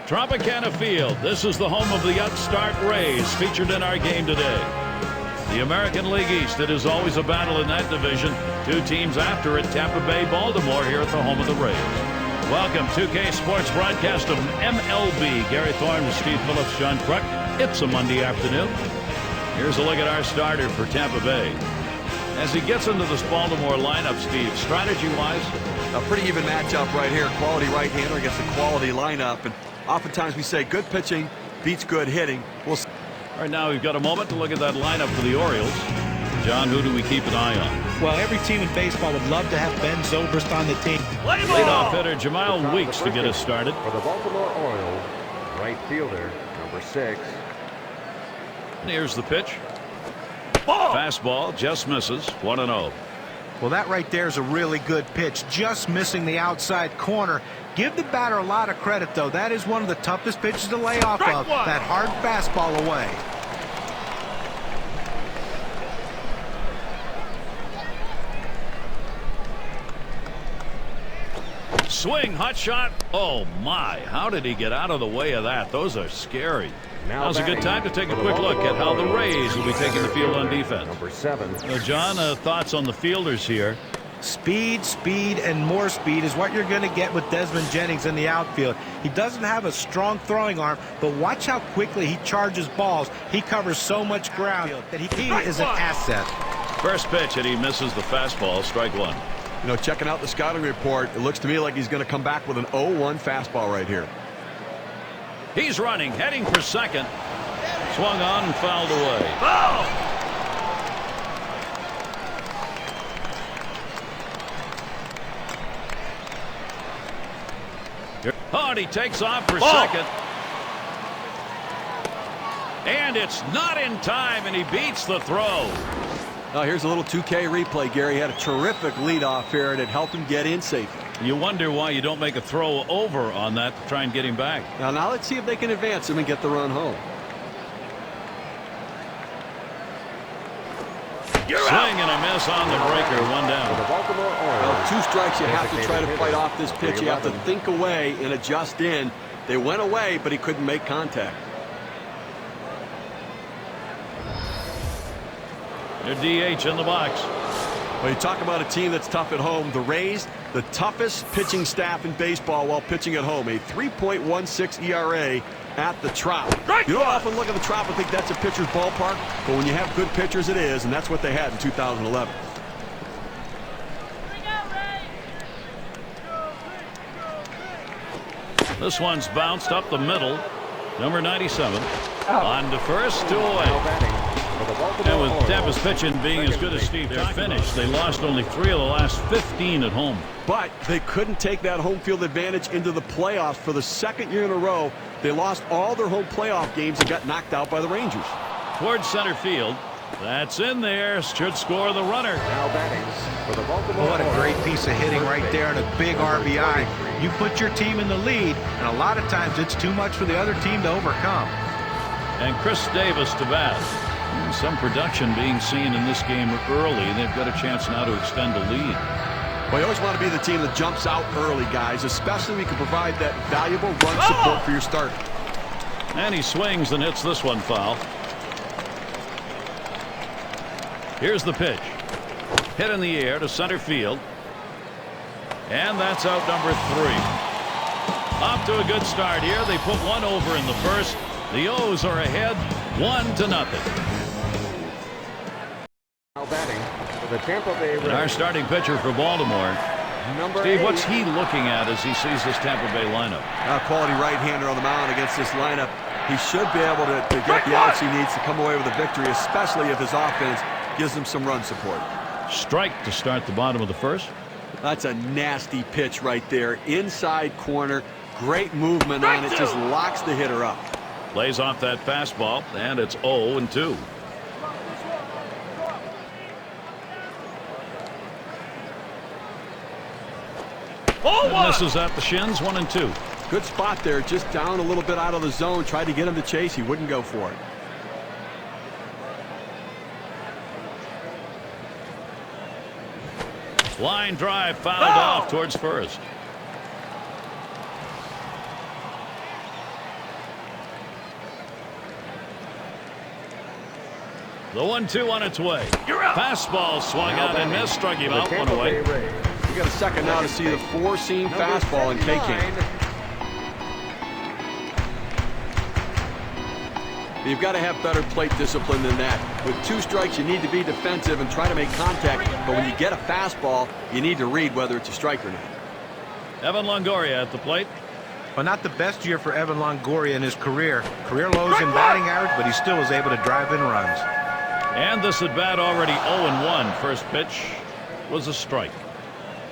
Tropicana Field. This is the home of the upstart Rays, featured in our game today. The American League East, it is always a battle in that division. Two teams after it, Tampa Bay, Baltimore, here at the home of the Rays. Welcome, 2K Sports broadcast of MLB. Gary Thorne with Steve Phillips, John Kruk. It's a Monday afternoon. Here's a look at our starter for Tampa Bay. As he gets into this Baltimore lineup, Steve, strategy-wise? A pretty even matchup right here. Quality right-hander against a quality lineup. And oftentimes we say good pitching beats good hitting. We'll see. All right, now we've got a moment to look at that lineup for the Orioles. John, who do we keep an eye on? Well, every team in baseball would love to have Ben Zobrist on the team. Leadoff hitter Jamal Weeks to get us started. For the Baltimore Orioles, right fielder, number 6. And here's the pitch. Fastball just misses. 1-0. Well, that right there is a really good pitch, just missing the outside corner. Give the batter a lot of credit, though. That is one of the toughest pitches to lay off of. That hard fastball away. Swing, hot shot. Oh my, how did he get out of the way of that? Those are scary. Now's a good time to take a quick look at how the Rays will be taking the field on defense. Number 7. John, thoughts on the fielders here? Speed, speed, and more speed is what you're going to get with Desmond Jennings in the outfield. He doesn't have a strong throwing arm, but watch how quickly he charges balls. He covers so much ground that he is an asset. First pitch, and he misses the fastball. Strike one. You know, checking out the scouting report, it looks to me like he's going to come back with an 0-1 fastball right here. He's running, heading for second. Swung on and fouled away. Oh! Oh, and he takes off for second. And it's not in time, and he beats the throw. Now here's a little 2K replay. Gary had a terrific leadoff here, and it helped him get in safely. You wonder why you don't make a throw over on that to try and get him back. Now let's see if they can advance him and get the run home. Swing and a miss on the breaker. One down. Well, 2 strikes. You have to try to fight off this pitch. You have to think away and adjust in. They went away, but he couldn't make contact. Their DH in the box. Well, you talk about a team that's tough at home. The Rays, the toughest pitching staff in baseball while pitching at home. A 3.16 ERA at the Trop. You don't often look at the Trop and think that's a pitcher's ballpark, but when you have good pitchers, it is, and that's what they had in 2011. This one's bounced up the middle. Number 97 on to first, 2 away. And with Tampa's pitching being as good as Steve, they're finished. They lost only 3 of the last 15 at home. But they couldn't take that home field advantage into the playoffs for the 2nd year in a row. They lost all their home playoff games and got knocked out by the Rangers. Towards center field. That's in there. Should score the runner. Now batting for the Baltimore. What a great piece of hitting right there and a big RBI. You put your team in the lead, and a lot of times it's too much for the other team to overcome. And Chris Davis to bat. Some production being seen in this game early. They've got a chance now to extend the lead. Well, you always want to be the team that jumps out early, guys, especially when you can provide that valuable run support for your starter. And he swings and hits this one foul. Here's the pitch. Hit in the air to center field. And that's out number 3. Off to a good start here. They put one over in the first. The O's are ahead 1-0. Now batting for the Tampa Bay Rays. And our starting pitcher for Baltimore. Steve, what's he looking at as he sees this Tampa Bay lineup? Quality right-hander on the mound against this lineup. He should be able to get the outs he needs to come away with a victory, especially if his offense gives him some run support. Strike to start the bottom of the first. That's a nasty pitch right there. Inside corner. Great movement on it. Just locks the hitter up. Lays off that fastball, and it's 0-2. And this is at the shins, 1-2. Good spot there, just down a little bit out of the zone. Tried to get him to chase. He wouldn't go for it. Line drive fouled off towards first. The 1-2 on its way. Fastball swung out and missed, struck him out, one away. You got a second now to see the four-seam fastball in K-Can. You've got to have better plate discipline than that. With 2 strikes, you need to be defensive and try to make contact. But when you get a fastball, you need to read whether it's a strike or not. Evan Longoria at the plate. Well, not the best year for Evan Longoria in his career. Career lows in batting average, but he still was able to drive in runs. And this at bat already 0-1. First pitch was a strike.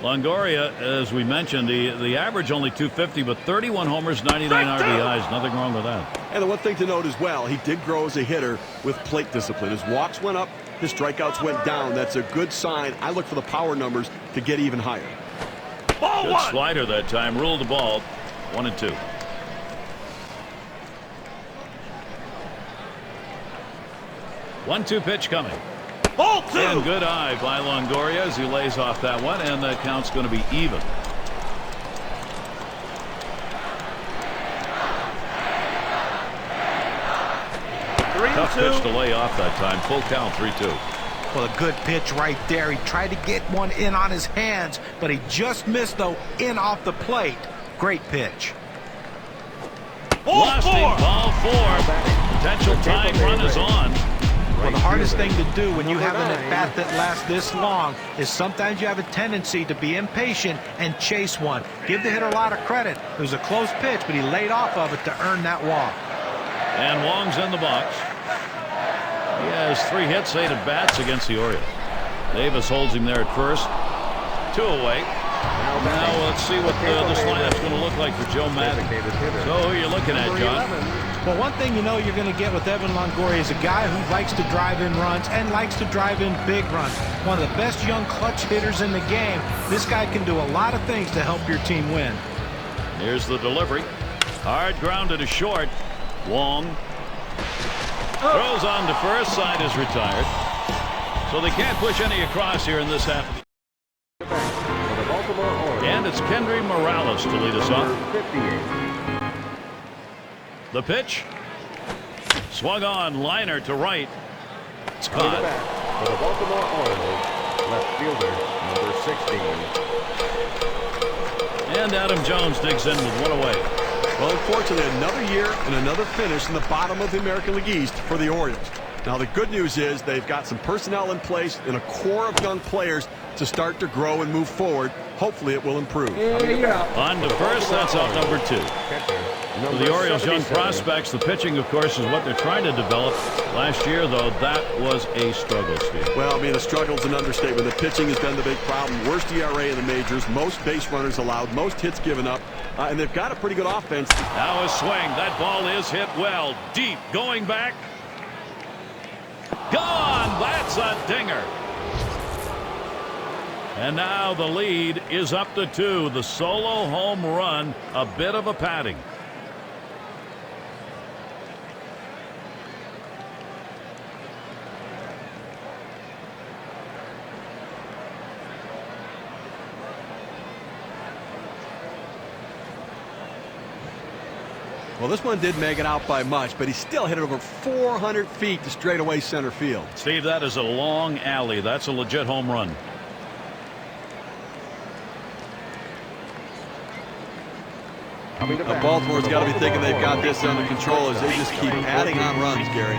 Longoria, as we mentioned, the average only 250, but 31 homers, 99 RBIs. Nothing wrong with that. And the one thing to note as well, he did grow as a hitter with plate discipline. His walks went up, his strikeouts went down. That's a good sign. I look for the power numbers to get even higher. Good slider that time. Ruled the ball. 1-2. One-two pitch coming. Ball 2. And good eye by Longoria as he lays off that one, and the count's going to be even. Tough pitch to lay off that time. Full count, 3-2. Well, a good pitch right there. He tried to get one in on his hands, but he just missed, though, in off the plate. Great pitch. Ball 4. Potential tying run is on. Well, the hardest thing to do when you have an at-bat that lasts this long is sometimes you have a tendency to be impatient and chase one. Give the hitter a lot of credit. It was a close pitch, but he laid off of it to earn that walk. And Wong's in the box. He has 3 hits, 8 at bats against the Orioles. Davis holds him there at first. 2 away. Now let's see what this lineup's going to look like for Joe Madden. So who are you looking at, John? Well, one thing you know you're going to get with Evan Longoria is a guy who likes to drive in runs and likes to drive in big runs. One of the best young clutch hitters in the game. This guy can do a lot of things to help your team win. Here's the delivery. Hard grounded to short. Wong throws on to first. Side is retired. So they can't push any across here in this half. And it's Kendry Morales to lead us off. The pitch. Swung on. Liner to right. It's caught. For the Baltimore Orioles, left fielder, number 16. And Adam Jones digs in with 1 away. Well, unfortunately, another year and another finish in the bottom of the American League East for the Orioles. Now, the good news is they've got some personnel in place and a core of young players to start to grow and move forward. Hopefully, it will improve. On to first. That's out number 2. For the Orioles' young prospects, the pitching, of course, is what they're trying to develop. Last year, though, that was a struggle, Steve. Well, I mean, a struggle's an understatement. The pitching has been the big problem. Worst ERA in the majors, most base runners allowed, most hits given up, and they've got a pretty good offense. Now a swing. That ball is hit well. Deep. Going back. Gone. That's a dinger. And now the lead is up to 2. The solo home run, a bit of a padding. Well, this one did make it out by much, but he still hit it over 400 feet to straightaway center field. Steve, that is a long alley. That's a legit home run. Now, Baltimore's got to be thinking they've got this under control as they just keep adding on runs, Gary.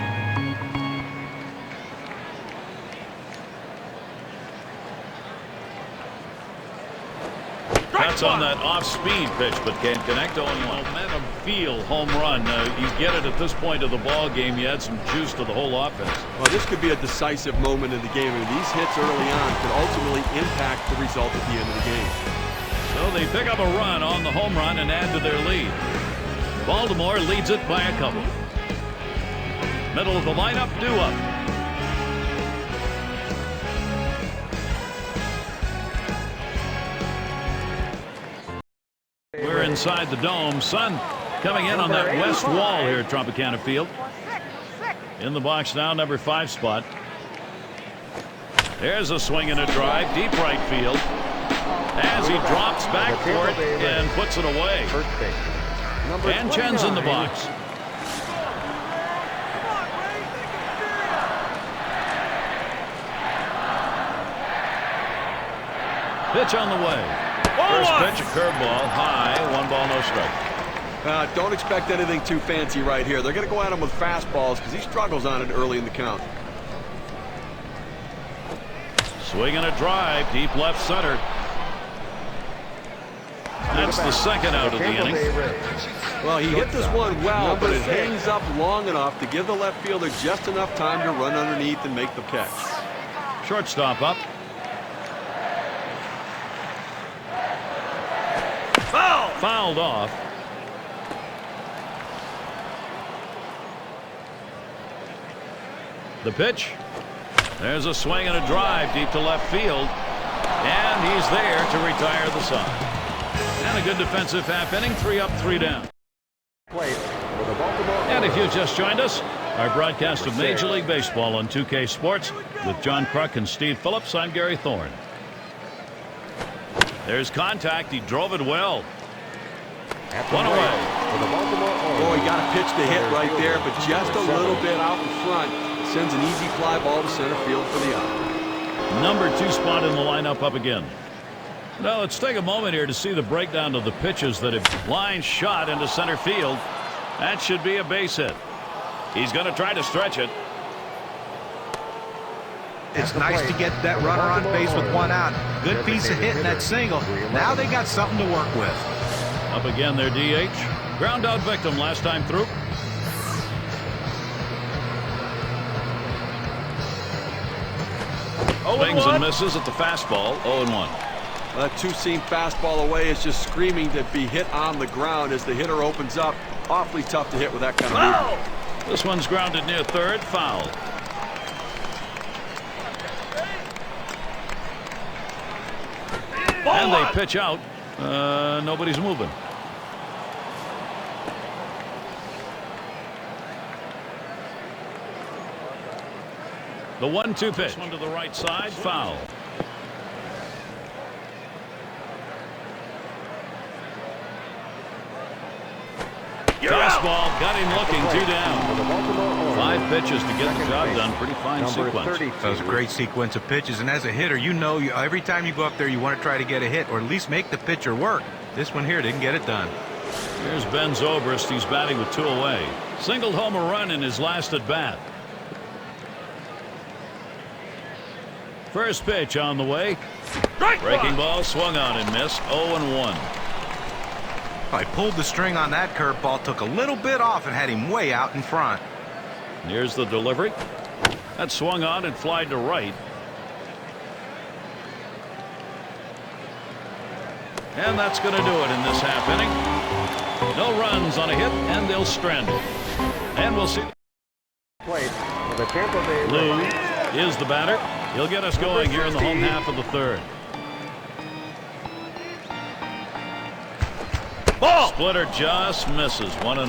That's on that off-speed pitch, but can't connect. On momentum feel home run. You get it at this point of the ball game. You add some juice to the whole offense. Well, this could be a decisive moment in the game. I mean, these hits early on could ultimately impact the result at the end of the game. So they pick up a run on the home run and add to their lead. Baltimore leads it by a couple. Middle of the lineup, due up. We're inside the dome. Sun coming in on that west wall here at Tropicana Field. In the box now, number 5 spot. There's a swing and a drive, deep right field. As he drops back for it and puts it away. And Chen's in the box. Pitch on the way. First pitch, a curveball, high, 1 ball, no strike. Don't expect anything too fancy right here. They're going to go at him with fastballs because he struggles on it early in the count. Swing and a drive, deep left center. That's the second out of the inning. Well, he hit this one well, but it hangs up long enough to give the left fielder just enough time to run underneath and make the catch. Shortstop up. Fouled off. The pitch. There's a swing and a drive deep to left field. And he's there to retire the side. And a good defensive half inning. 3 up, 3 down. And if you just joined us, our broadcast of Major League Baseball on 2K Sports with John Kruk and Steve Phillips. I'm Gary Thorne. There's contact. He drove it well. One away. Oh, he got a pitch to hit right there, but just a little bit out in front. Sends an easy fly ball to center field for the out. Number 2 spot in the lineup up again. Now let's take a moment here to see the breakdown of the pitches that have line shot into center field. That should be a base hit. He's going to try to stretch it. It's nice to get that runner on base with 1 out. Good piece of hitting that single. Now they got something to work with. Up again their DH. Ground out victim last time through. Swings and misses at the fastball. 0-1. That 2-seam fastball away is just screaming to be hit on the ground as the hitter opens up. Awfully tough to hit with that kind of movement. This one's grounded near third. Foul. And they pitch out. Nobody's moving. The 1-2 pitch. One to the right side. Foul. Fastball got him looking. 2 down. 5 pitches to get the job done. Pretty fine sequence. That was a great sequence of pitches, and as a hitter, you know every time you go up there you want to try to get a hit or at least make the pitcher work. This one here didn't get it done. Here's Ben Zobrist. He's batting with 2 away. Singled home a run in his last at bat. First pitch on the way. Breaking ball swung on and missed. 0-1. I pulled the string on that curveball, took a little bit off and had him way out in front. Here's the delivery. That swung on and flied to right. And that's going to do it in this half inning. No runs on a hit, and they'll strand it. And we'll see. Lou is the batter. He'll get us going here in the home half of the third. Splitter just misses. 1-0.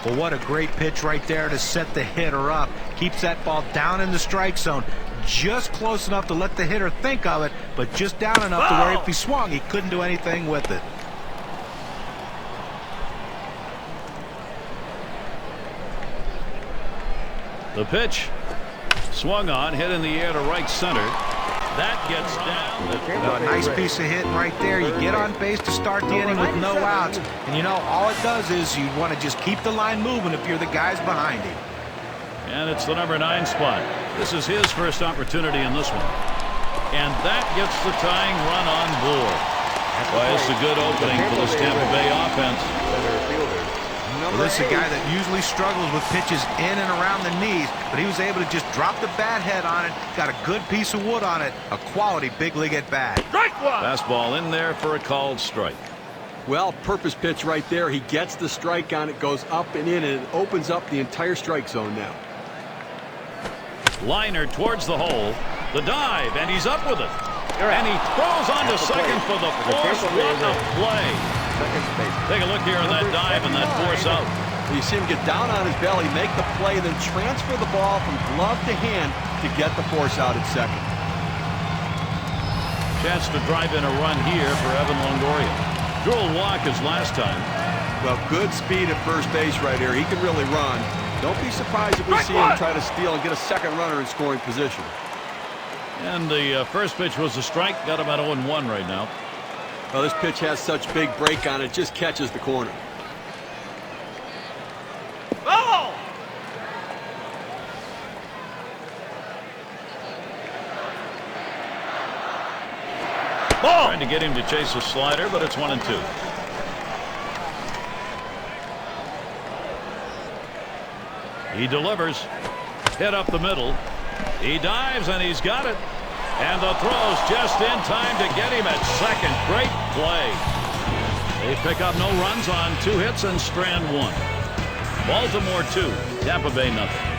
Well, what a great pitch right there to set the hitter up. Keeps that ball down in the strike zone. Just close enough to let the hitter think of it, but just down enough to where if he swung, he couldn't do anything with it. The pitch. Swung on, hit in the air to right center. That gets down. A nice piece of hitting right there. You get on base to start the inning with no outs. And you know, all it does is you want to just keep the line moving if you're the guys behind him. And it's the number 9 spot. This is his first opportunity in this one. And that gets the tying run on board. Well, it's a good opening for this Tampa Bay offense. Well, this is a guy that usually struggles with pitches in and around the knees, but he was able to just drop the bat head on it, got a good piece of wood on it, a quality big league at bat. Fastball in there for a called strike. Well, purpose pitch right there. He gets the strike on it, goes up and in, and it opens up the entire strike zone now. Liner towards the hole. The dive, and he's up with it. And he throws on to second for the force. What a play. Take a look here on that dive and that force out. You see him get down on his belly, make the play, then transfer the ball from glove to hand to get the force out at second. Chance to drive in a run here for Evan Longoria. Drew a walk his last time. Well, good speed at first base right here. He can really run. Don't be surprised if we see him try to steal and get a second runner in scoring position. And the first pitch was a strike. Got him at 0-1 right now. Well, this pitch has such big break on it. Just catches the corner. Oh! Ball! Trying to get him to chase a slider, but it's 1-2. He delivers. Hit up the middle. He dives, and he's got it. And the throw's just in time to get him at second. Great play. They pick up no runs on 2 hits and strand 1. Baltimore 2, Tampa Bay 0.